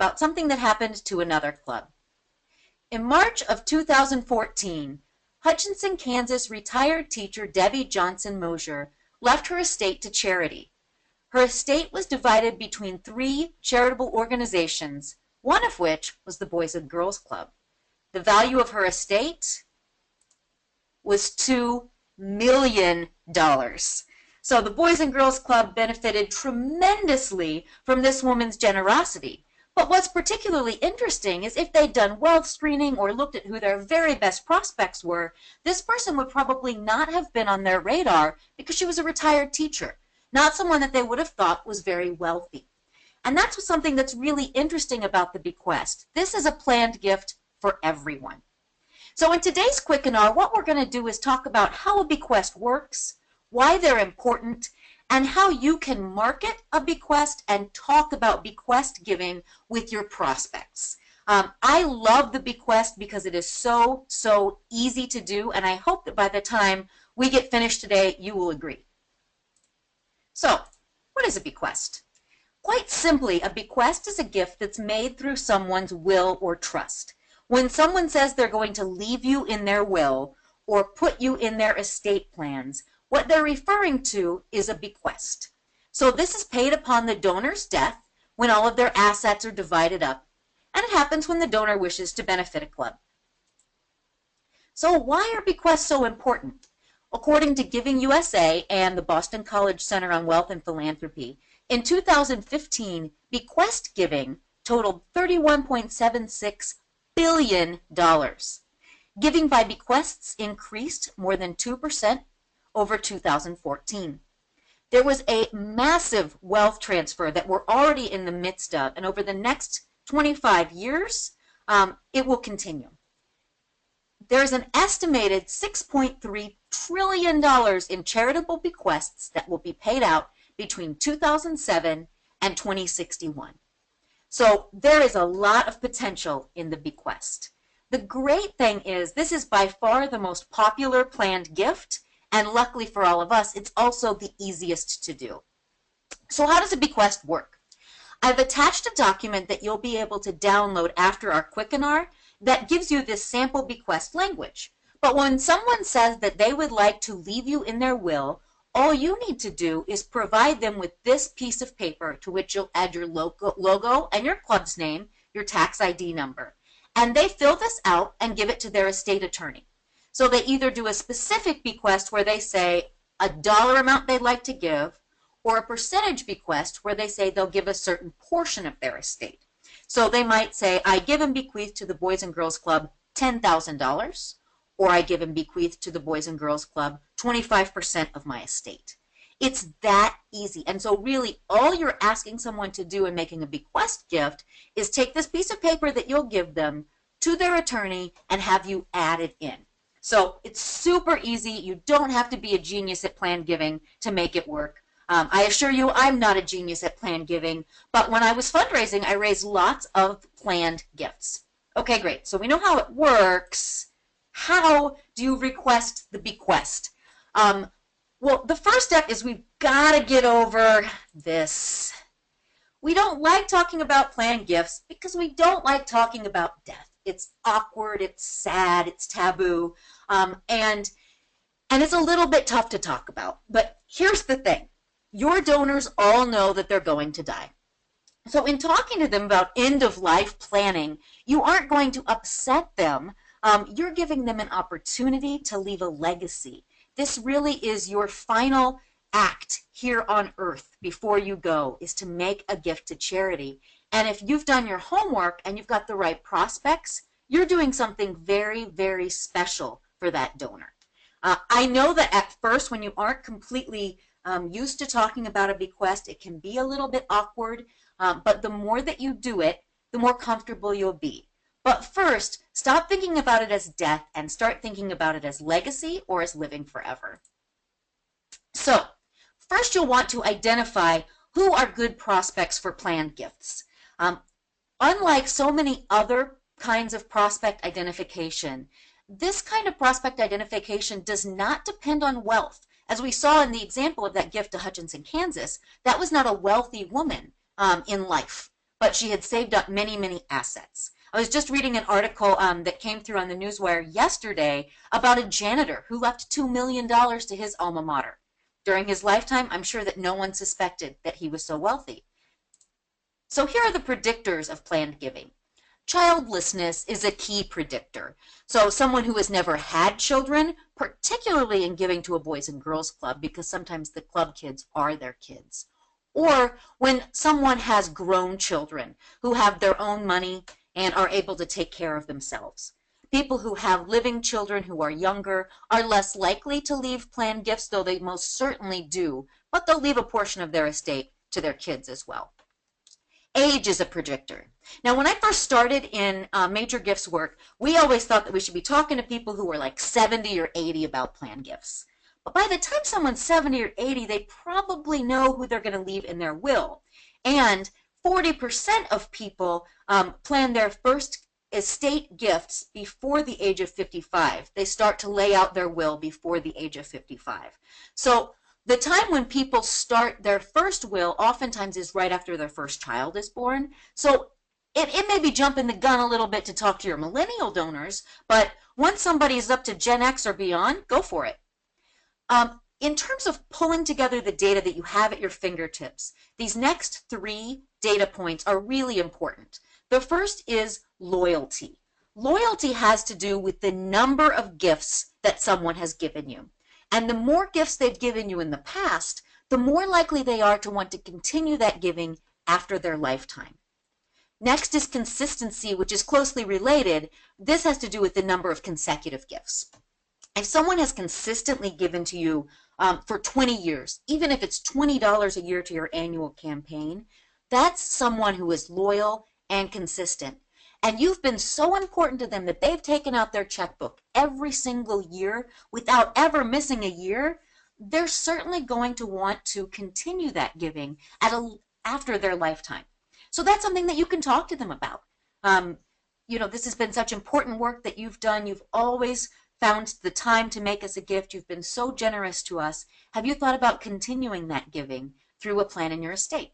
about something that happened to another club. In March of 2014, Hutchinson, Kansas retired teacher Debbie Johnson Mosier left her estate to charity. Her estate was divided between 3 charitable organizations, one of which was the Boys and Girls Club. The value of her estate was $2 million. So the Boys and Girls Club benefited tremendously from this woman's generosity. But what's particularly interesting is if they'd done wealth screening or looked at who their very best prospects were, this person would probably not have been on their radar because she was a retired teacher, not someone that they would have thought was very wealthy. And that's something that's really interesting about the bequest. This is a planned gift for everyone. So in today's Quick&R, what we're going to do is talk about how a bequest works, why they're important, and how you can market a bequest and talk about bequest giving with your prospects. I love the bequest because it is so easy to do, and I hope that by the time we get finished today, you will agree. So, what is a bequest? Quite simply, a bequest is a gift that's made through someone's will or trust. When someone says they're going to leave you in their will or put you in their estate plans, what they're referring to is a bequest. So this is paid upon the donor's death when all of their assets are divided up, and it happens when the donor wishes to benefit a club. So why are bequests so important? According to Giving USA and the Boston College Center on Wealth and Philanthropy, in 2015, bequest giving totaled $31.76 billion. Giving by bequests increased more than 2% over 2014. There was a massive wealth transfer that we're already in the midst of, and over the next 25 years, it will continue. There's an estimated $6.3 trillion in charitable bequests that will be paid out between 2007 and 2061. So there is a lot of potential in the bequest. The great thing is this is by far the most popular planned gift, and luckily for all of us, it's also the easiest to do. So how does a bequest work? I've attached a document that you'll be able to download after our Quick&R that gives you this sample bequest language. But when someone says that they would like to leave you in their will, all you need to do is provide them with this piece of paper to which you'll add your logo and your club's name, your tax ID number. And they fill this out and give it to their estate attorney. So they either do a specific bequest where they say a dollar amount they'd like to give, or a percentage bequest where they say they'll give a certain portion of their estate. So they might say, I give and bequeath to the Boys and Girls Club $10,000, or I give and bequeath to the Boys and Girls Club 25% of my estate. It's that easy. And so really all you're asking someone to do in making a bequest gift is take this piece of paper that you'll give them to their attorney and have you add it in. So it's super easy. You don't have to be a genius at plan giving to make it work. I assure you I'm not a genius at plan giving, but when I was fundraising, I raised lots of planned gifts. Okay, great. So we know how it works. How do you request the bequest? Well, the first step is we've got to get over this. We don't like talking about planned gifts because we don't like talking about death. It's awkward, it's sad, it's taboo, and it's a little bit tough to talk about. But here's the thing. Your donors all know that they're going to die. So in talking to them about end-of-life planning, you aren't going to upset them. You're giving them an opportunity to leave a legacy. This really is your final act here on earth before you go, is to make a gift to charity. And if you've done your homework and you've got the right prospects, you're doing something very, very special for that donor. I know that at first, when you aren't completely used to talking about a bequest, it can be a little bit awkward, but the more that you do it, the more comfortable you'll be. But first, stop thinking about it as death and start thinking about it as legacy or as living forever. So, first you'll want to identify who are good prospects for planned gifts. Unlike so many other kinds of prospect identification, this kind of prospect identification does not depend on wealth. As we saw in the example of that gift to Hutchinson, Kansas, that was not a wealthy woman in life. but she had saved up many, many assets. I was just reading an article that came through on the newswire yesterday about a janitor who left $2 million to his alma mater. During his lifetime, I'm sure that no one suspected that he was so wealthy. So here are the predictors of planned giving. Childlessness is a key predictor. So someone who has never had children, particularly in giving to a Boys and Girls Club, because sometimes the club kids are their kids. Or when someone has grown children who have their own money and are able to take care of themselves. People who have living children who are younger are less likely to leave planned gifts, though they most certainly do, but they'll leave a portion of their estate to their kids as well. Age is a predictor. Now, when I first started in major gifts work, we always thought that we should be talking to people who were like 70 or 80 about planned gifts. But by the time someone's 70 or 80, they probably know who they're going to leave in their will. And 40% of people plan their first estate gifts before the age of 55. They start to lay out their will before the age of 55. So the time when people start their first will oftentimes is right after their first child is born. So it may be jumping the gun a little bit to talk to your millennial donors, but once somebody is up to Gen X or beyond, go for it. In terms of pulling together the data that you have at your fingertips, these next 3 data points are really important. The first is loyalty. Loyalty has to do with the number of gifts that someone has given you. And the more gifts they've given you in the past, the more likely they are to want to continue that giving after their lifetime. Next is consistency, which is closely related. This has to do with the number of consecutive gifts. If someone has consistently given to you for 20 years, even if it's $20 a year to your annual campaign, that's someone who is loyal and consistent. And you've been so important to them that they've taken out their checkbook every single year without ever missing a year. They're certainly going to want to continue that giving after their lifetime. So that's something that you can talk to them about. This has been such important work that you've done. You've always found the time to make us a gift. You've been so generous to us. Have you thought about continuing that giving through a plan in your estate?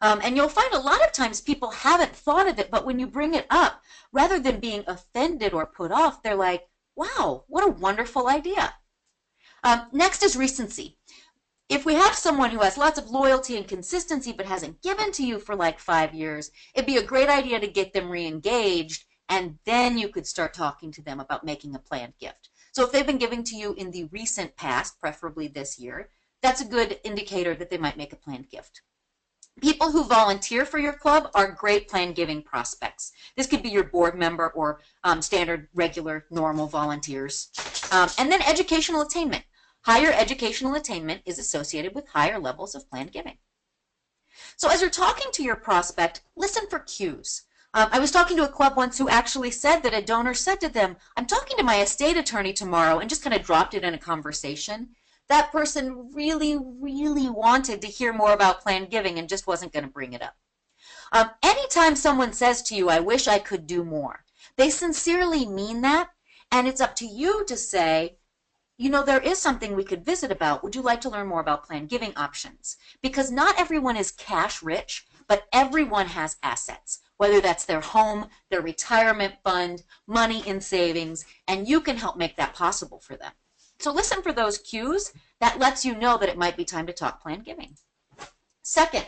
And you'll find a lot of times people haven't thought of it, but when you bring it up, rather than being offended or put off, they're like, wow, what a wonderful idea. Next is recency. If we have someone who has lots of loyalty and consistency but hasn't given to you for like 5 years, it'd be a great idea to get them re-engaged, and then you could start talking to them about making a planned gift. So if they've been giving to you in the recent past, preferably this year, that's a good indicator that they might make a planned gift. People who volunteer for your club are great planned giving prospects. This could be your board member or standard, regular, normal volunteers. And then educational attainment. Higher educational attainment is associated with higher levels of planned giving. So as you're talking to your prospect, listen for cues. I was talking to a club once who actually said that a donor said to them, I'm talking to my estate attorney tomorrow, and just kind of dropped it in a conversation. That person really, really wanted to hear more about planned giving and just wasn't going to bring it up. Anytime someone says to you, I wish I could do more, they sincerely mean that, and it's up to you to say, there is something we could visit about. Would you like to learn more about planned giving options? Because not everyone is cash rich, but everyone has assets, whether that's their home, their retirement fund, money in savings, and you can help make that possible for them. So listen for those cues. That lets you know that it might be time to talk planned giving. Second,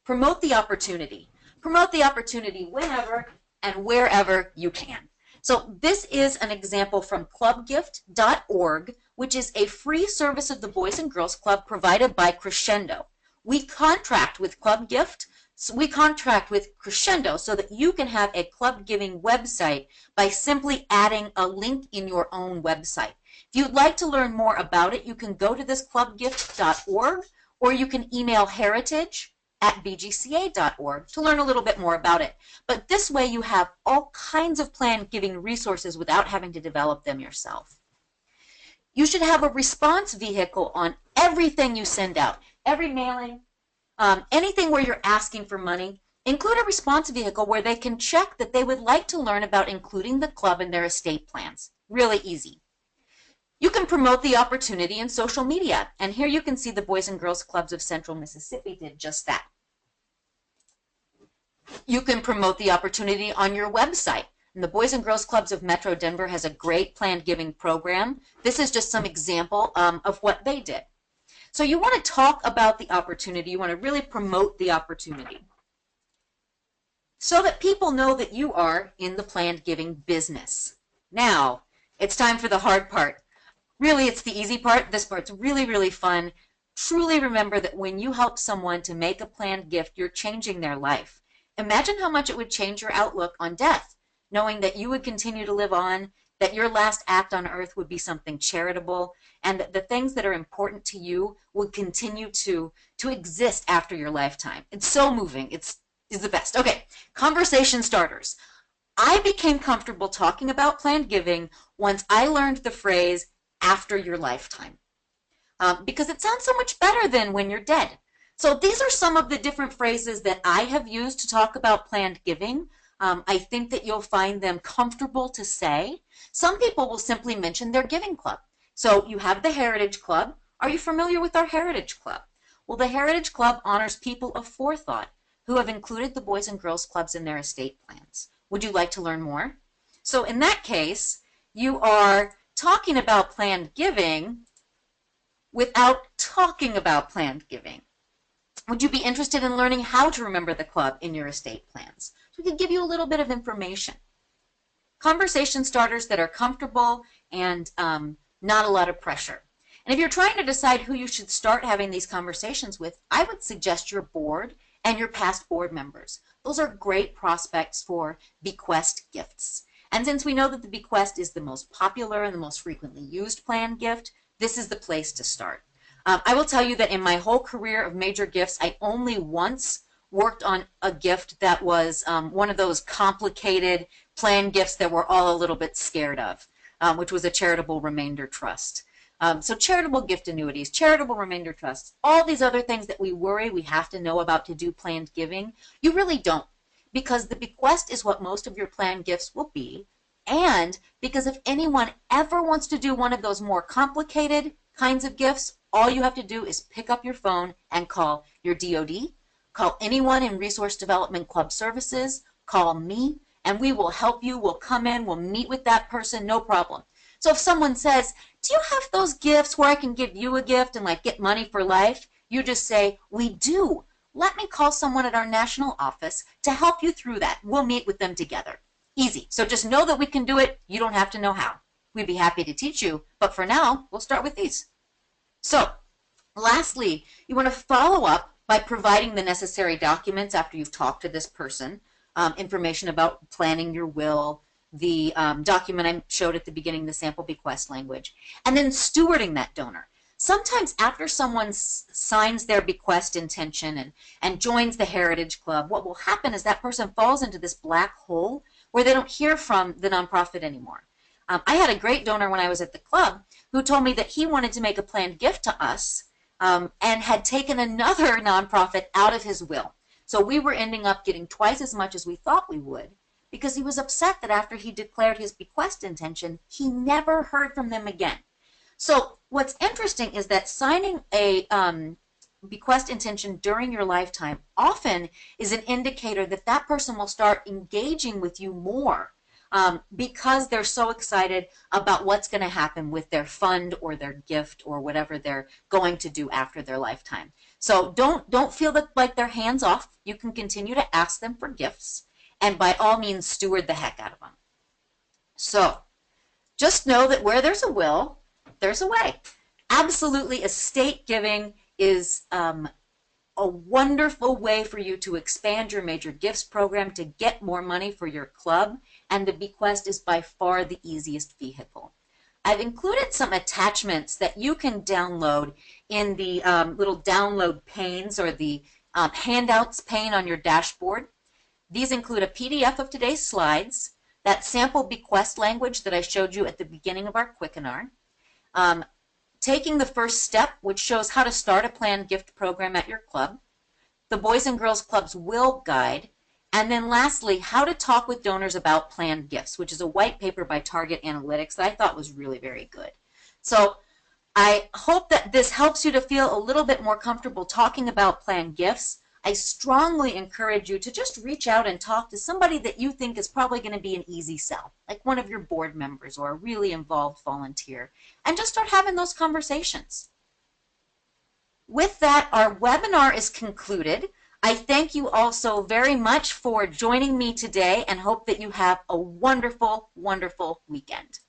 promote the opportunity. Promote the opportunity whenever and wherever you can. So this is an example from clubgift.org, which is a free service of the Boys and Girls Club provided by Crescendo. We contract with Club Gift, so we contract with Crescendo so that you can have a club giving website by simply adding a link in your own website. If you'd like to learn more about it, you can go to this clubgift.org, or you can email heritage@bgca.org to learn a little bit more about it. But this way you have all kinds of planned giving resources without having to develop them yourself. You should have a response vehicle on everything you send out. Every mailing, anything where you're asking for money, include a response vehicle where they can check that they would like to learn about including the club in their estate plans. Really easy. You can promote the opportunity in social media, and here you can see the Boys and Girls Clubs of Central Mississippi did just that. You can promote the opportunity on your website. And the Boys and Girls Clubs of Metro Denver has a great planned giving program. This is just some example of what they did. So you want to talk about the opportunity. You want to really promote the opportunity so that people know that you are in the planned giving business. Now, it's time for the hard part. Really, it's the easy part. This part's really, really fun. Truly remember that when you help someone to make a planned gift, you're changing their life. Imagine how much it would change your outlook on death, knowing that you would continue to live on, that your last act on earth would be something charitable, and that the things that are important to you would continue to exist after your lifetime. It's so moving. It's the best. Okay, conversation starters. I became comfortable talking about planned giving once I learned the phrase, after your lifetime, because it sounds so much better than when you're dead. So these are some of the different phrases that I have used to talk about planned giving. I think that you'll find them comfortable to say. Some people will simply mention their giving club. So you have the Heritage Club. Are you familiar with our Heritage Club? Well, the Heritage Club honors people of forethought who have included the Boys and Girls Clubs in their estate plans. Would you like to learn more? So in that case, you are talking about planned giving without talking about planned giving. Would you be interested in learning how to remember the club in your estate plans? So we can give you a little bit of information. Conversation starters that are comfortable and not a lot of pressure. And if you're trying to decide who you should start having these conversations with, I would suggest your board and your past board members. Those are great prospects for Bequest gifts. And since we know that the Bequest is the most popular and the most frequently used planned gift, this is the place to start. I will tell you that in my whole career of major gifts, I only once worked on a gift that was one of those complicated planned gifts that we're all a little bit scared of, which was a charitable remainder trust. So charitable gift annuities, charitable remainder trusts, all these other things that we worry we have to know about to do planned giving, you really don't. Because the bequest is what most of your planned gifts will be, and because if anyone ever wants to do one of those more complicated kinds of gifts, all you have to do is pick up your phone and call your DOD, call anyone in Resource Development Club Services, call me, and we will help you. We'll come in, we'll meet with that person, no problem. So if someone says, do you have those gifts where I can give you a gift and like get money for life? You just say, we do. Let me call someone at our national office to help you through that. We'll meet with them together. Easy. So just know that we can do it. You don't have to know how. We'd be happy to teach you, but for now, we'll start with these. So, lastly, you want to follow up by providing the necessary documents after you've talked to this person, information about planning your will, the document I showed at the beginning, the sample bequest language, and then stewarding that donor. Sometimes after someone signs their bequest intention and joins the Heritage Club, what will happen is that person falls into this black hole where they don't hear from the nonprofit anymore. I had a great donor when I was at the club who told me that he wanted to make a planned gift to us and had taken another nonprofit out of his will. So we were ending up getting twice as much as we thought we would because he was upset that after he declared his bequest intention, he never heard from them again. So what's interesting is that signing a bequest intention during your lifetime often is an indicator that that person will start engaging with you more because they're so excited about what's going to happen with their fund or their gift or whatever they're going to do after their lifetime. So don't feel that like they're hands off. You can continue to ask them for gifts and by all means steward the heck out of them. So just know that where there's a will, there's a way. Absolutely, estate giving is a wonderful way for you to expand your major gifts program to get more money for your club, and the bequest is by far the easiest vehicle. I've included some attachments that you can download in the little download panes or the handouts pane on your dashboard. These include a PDF of today's slides, that sample bequest language that I showed you at the beginning of our Quickenar, taking the first step, which shows how to start a planned gift program at your club, the Boys and Girls Club's Will Guide, and then lastly, how to talk with donors about planned gifts, which is a white paper by Target Analytics that I thought was really very good. So I hope that this helps you to feel a little bit more comfortable talking about planned gifts. I strongly encourage you to just reach out and talk to somebody that you think is probably going to be an easy sell, like one of your board members or a really involved volunteer, and just start having those conversations. With that, our webinar is concluded. I thank you all so very much for joining me today and hope that you have a wonderful, wonderful weekend.